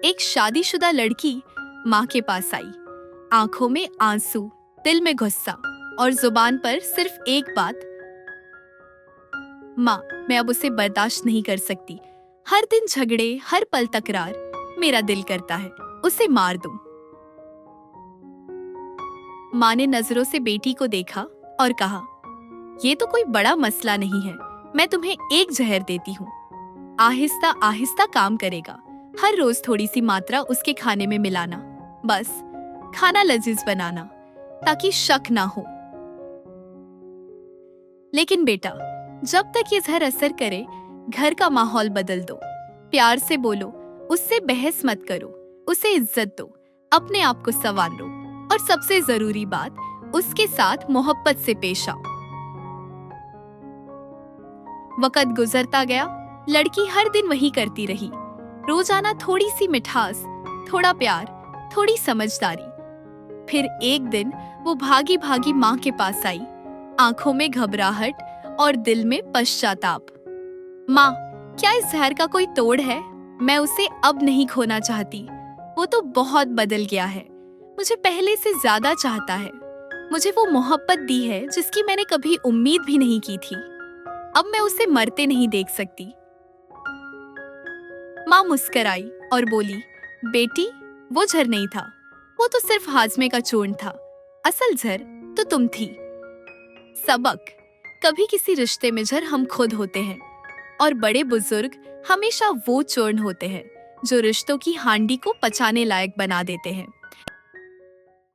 एक शादीशुदा लड़की माँ के पास आई। आंखों में आंसू, दिल में गुस्सा और जुबान पर सिर्फ एक बात, माँ मैं अब उसे बर्दाश्त नहीं कर सकती। हर दिन झगड़े, हर पल तकरार। मेरा दिल करता है उसे मार दूं। माँ ने नजरों से बेटी को देखा और कहा, ये तो कोई बड़ा मसला नहीं है, मैं तुम्हें एक जहर देती हूँ। आहिस्ता आहिस्ता काम करेगा। हर रोज थोड़ी सी मात्रा उसके खाने में मिलाना, बस खाना लजीज बनाना ताकि शक ना हो। लेकिन बेटा, जब तक ये जहर असर करे, घर का माहौल बदल दो। प्यार से बोलो, उससे बहस मत करो, उसे इज्जत दो, अपने आप को संवारो और सबसे जरूरी बात, उसके साथ मोहब्बत से पेश आओ। वक्त गुजरता गया, लड़की हर दिन वही करती रही। रोजाना थोड़ी सी मिठास, थोड़ा प्यार, थोड़ी समझदारी। फिर एक दिन वो भागी भागी माँ के पास आई, आंखों में घबराहट और दिल में पश्चाताप। माँ, क्या इस जहर का कोई तोड़ है? मैं उसे अब नहीं खोना चाहती। वो तो बहुत बदल गया है, मुझे पहले से ज्यादा चाहता है। मुझे वो मोहब्बत दी है जिसकी मैंने कभी उम्मीद भी नहीं की थी। अब मैं उसे मरते नहीं देख सकती। माँ मुस्कुराई और बोली, बेटी, वो जहर नहीं था, वो तो सिर्फ हाजमे का चूर्ण था। असल जहर तो तुम थी। सबक, कभी किसी रिश्ते में जहर हम खुद होते हैं और बड़े बुजुर्ग हमेशा वो चूर्ण होते हैं जो रिश्तों की हांडी को पचाने लायक बना देते हैं।